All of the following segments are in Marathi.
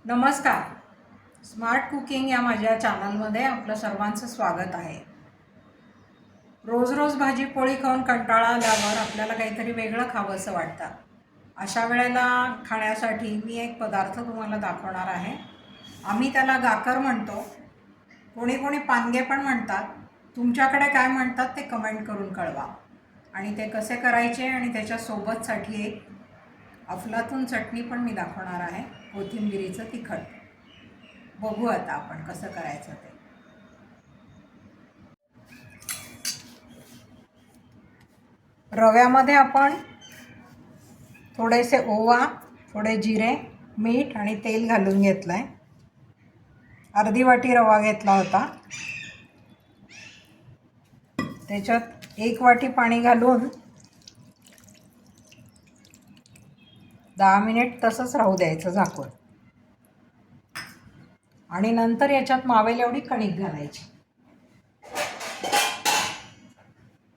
नमस्कार. स्मार्ट कुकिंग या माझ्या चॅनलमध्ये आपलं सर्वांचं स्वागत आहे. रोज रोज भाजी पोळी खाऊन कंटाळा आल्यावर आपल्याला काहीतरी वेगळं खावंसं वाटतं. अशा वेळेला खाण्यासाठी मी एक पदार्थ तुम्हाला दाखवणार आहे. आम्ही त्याला गाकर म्हणतो, कोणी कोणी पानगे पण म्हणतात. तुमच्याकडे काय म्हणतात ते कमेंट करून कळवा. आणि ते कसे करायचे आणि त्याच्यासोबतसाठी एक अफलातून चटणी पण मी दाखवणार आहे, कोथिंबिरीचं तिखट. बघू आता आपण कसं करायचं ते. रव्यामध्ये आपण थोडेसे ओवा, थोडे जिरे, मीठ आणि तेल घालून घेतलं आहे. अर्धी वाटी रवा घेतला होता. त्याच्यात 1 वाटी पाणी घालून 10 मिनिट तसंच राहू द्यायचं झाकून. आणि नंतर याच्यात मावेल एवढी कणिक घालायची.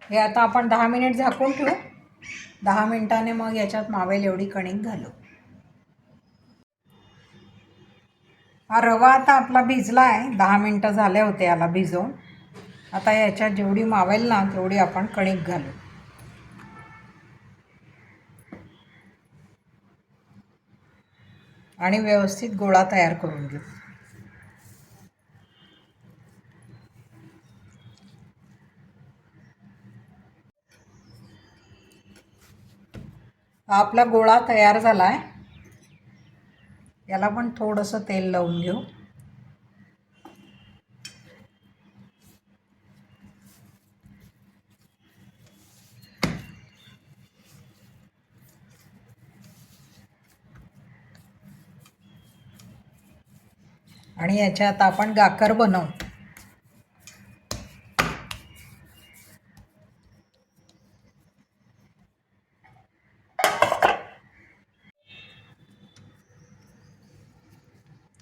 हे आता आपण 10 मिनिट झाकून ठेवू. 10 मिनिटाने मग याच्यात मावेल एवढी कणिक घालू. हा रवा आता आपला भिजला आहे. 10 मिनिटं झाले होते याला भिजवून. आता याच्यात जेवढी मावेल ना तेवढी आपण कणिक घालू. आणि व्यवस्थित गोळा तयार करून घेऊ. हा आपला गोळा तयार झाला आहे. याला पण थोडंसं तेल लावून घेऊ. आणि याच्यात आपण गाकर बनवू.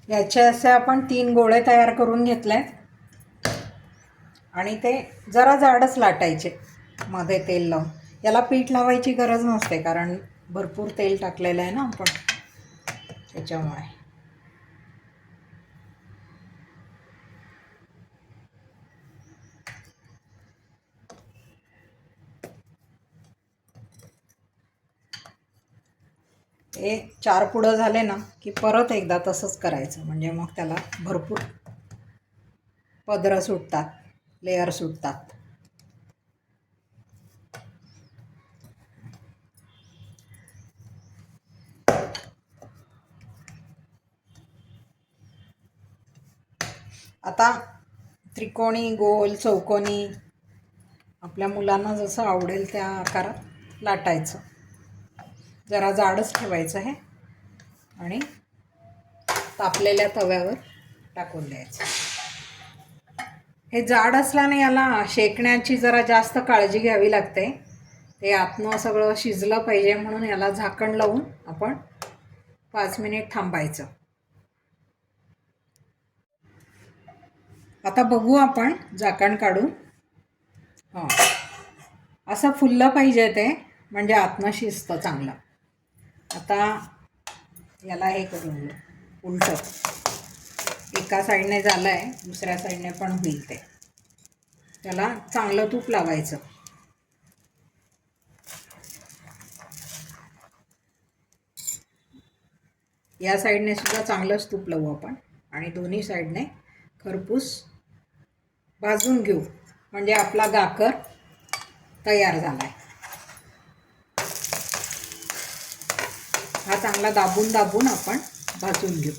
याचे असे आपण 3 गोळे तयार करून घेतले आणि ते जरा जाडच लाटायचे मध्ये तेल लावून. याला पीठ लावायची गरज नसते कारण भरपूर तेल टाकलेलं आहे ना आपण, त्याच्यामुळे. हे 4 पुडं झाले ना की परत एकदा तसंच करायचं, म्हणजे मग त्याला भरपूर पदरं सुटतात, लेयर सुटतात. आता त्रिकोणी, गोल, चौकोनी आपल्या मुलांना जसं आवडेल त्या आकारात लाटायचं. जरा जाडच ठेवायचं आहे आणि तापलेल्या तव्यावर टाकून द्यायचं. हे जाड असल्याने याला शेकण्याची जरा जास्त काळजी घ्यावी लागते. ते आतनं सगळं शिजलं पाहिजे म्हणून याला झाकण लावून आपण 5 मिनिट थांबायचं. आता बघू आपण झाकण काढून. हां, असं फुललं पाहिजे ते, म्हणजे आतनं शिजतं चांगलं. आता याला हे करून घेऊ उलटं. एका साईडने झालं आहे, दुसऱ्या साईडने पण होईल ते. त्याला चांगलं तूप लावायचं. या साईडने सुद्धा चांगलंच तूप लावू आपण आणि दोन्ही साईडने खरपूस भाजून घेऊ, म्हणजे आपला गाकर तयार झाला आहे. हा चांगला दाबून दाबून आपण भाजून घेऊ.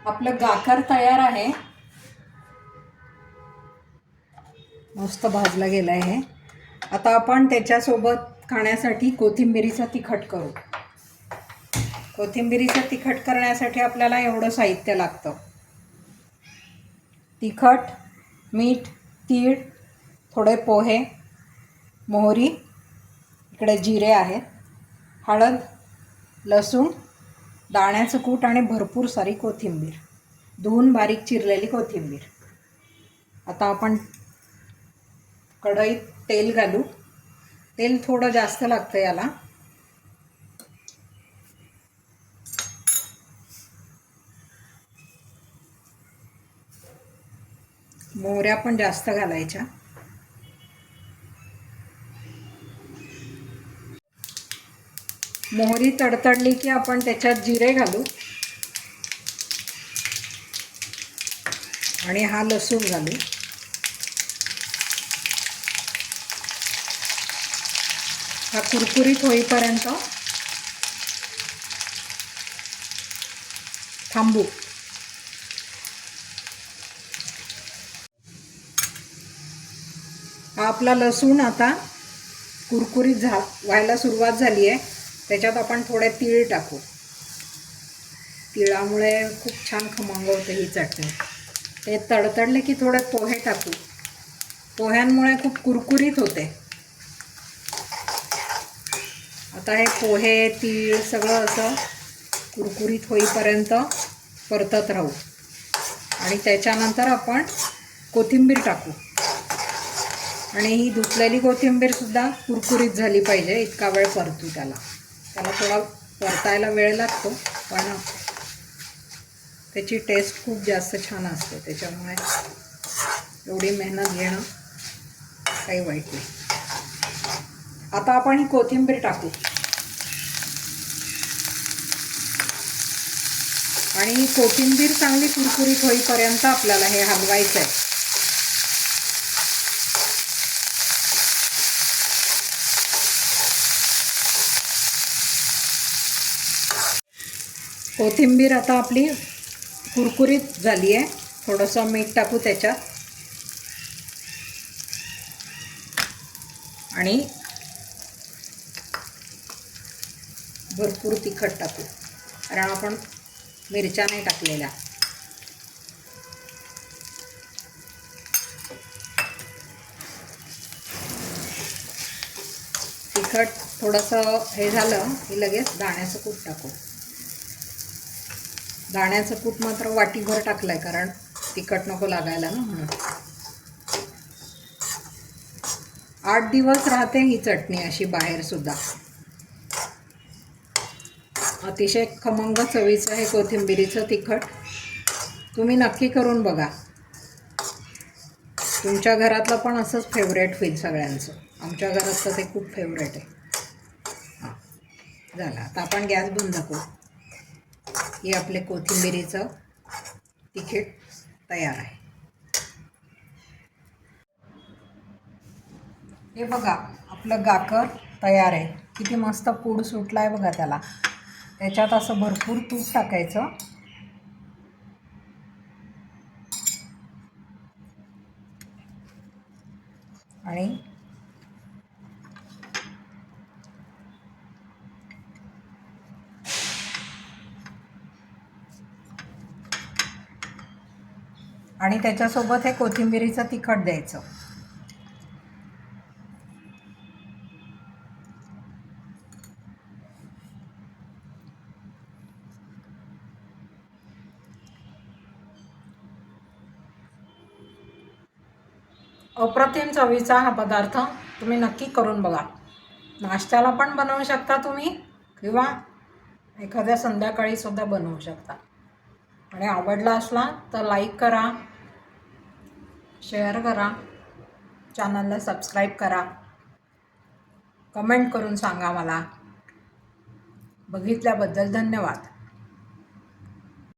आपलं गाकर तयार आहे. मस्त भाजलं गेलं आहे हे. आता आपण त्याच्यासोबत खाण्यासाठी कोथिंबिरीचं तिखट करू. कोथिंबिरीचं तिखट करण्यासाठी आपल्याला एवढं साहित्य लागतं. तिखट, मीठ, तीळ, थोडे पोहे, मोहरी, इकडे जिरे आहेत, हळद, लसूण, दाण्याचं कूट आणि भरपूर सारी कोथिंबीर, धुवून बारीक चिरलेली कोथिंबीर. आता आपण कढईत तेल घालू. तेल थोडं जास्त लागतं याला. मोहऱ्या पण जास्त घालायच्या. मोहरी तडतडली की आपण त्याच्यात जिरे घालू आणि हा लसूण घालू. हा कुरकुरीत होईपर्यंत थांबू. हा आपला लसूण आता कुरकुरीत व्हायला सुरुवात झाली आहे. त्याच्यात आपण थोडे तीळ टाकू. तिळामुळे खूप छान खमंग होते ही चटणी. ते तडतडले की थोडे पोहे टाकू. पोह्यांमुळे खूप कुरकुरीत होते. आता हे पोहे तीळ सगळं असं कुरकुरीत होईपर्यंत परतत राहू आणि त्याच्यानंतर आपण कोथिंबीर टाकू. आणि ही धुतलेली कोथिंबीरसुद्धा कुरकुरीत झाली पाहिजे इतका वेळ परतू. त्याला थोडा परतायला वेळ लागतो, पण त्याची टेस्ट खूप जास्त छान असते. त्याच्यामुळे एवढी मेहनत घेणं काही वाईट नाही. आता आपण ही कोथिंबीर टाकू आणि ही कोथिंबीर चांगली कुरकुरीत होईपर्यंत आपल्याला हे हलवायचं आहे. कोथिंबीर आता आपली कुरकुरीत झाली आहे. थोडंसं मीठ टाकू त्याच्यात आणि भरपूर तिखट टाकू, कारण आपण मिरच्या नाही टाकलेल्या. तिखट थोडंसं हे झालं की लगेच दाण्याचं कूट टाकू. दाण्याचं कूट मात्र वाटीभर टाकलं आहे, कारण तिखट नको लागायला ना म्हणून. 8 दिवस राहते ही चटणी अशी बाहेरसुद्धा. अतिशय खमंग चवीचं हे कोथिंबिरीचं तिखट. तुम्ही नक्की करून बघा. तुमच्या घरातलं पण असंच फेवरेट होईल सगळ्यांचं. आमच्या घरात तर ते खूप फेवरेट आहे. हां, झालं. आता आपण गॅस बंद करू. हे आपले कोथिंबिरीचं तिखट तयार आहे. हे बघा, आपलं गाकर तयार आहे. किती मस्त पूड सुटला आहे बघा त्याला. त्याच्यात असं भरपूर तूप टाकायचं आणि त्याच्यासोबत हे कोथिंबिरीचं तिखट द्यायचं. अप्रतिम चवीचा हा पदार्थ तुम्ही नक्की करून बघा. नाश्त्याला पण बनवू शकता तुम्ही, किंवा एखाद्या संध्याकाळीसुद्धा बनवू शकता. आणि आवडला असला तर लाईक करा, शेअर करा, चॅनलला सबस्क्राईब करा, कमेंट करून सांगा मला. बघितल्याबद्दल धन्यवाद.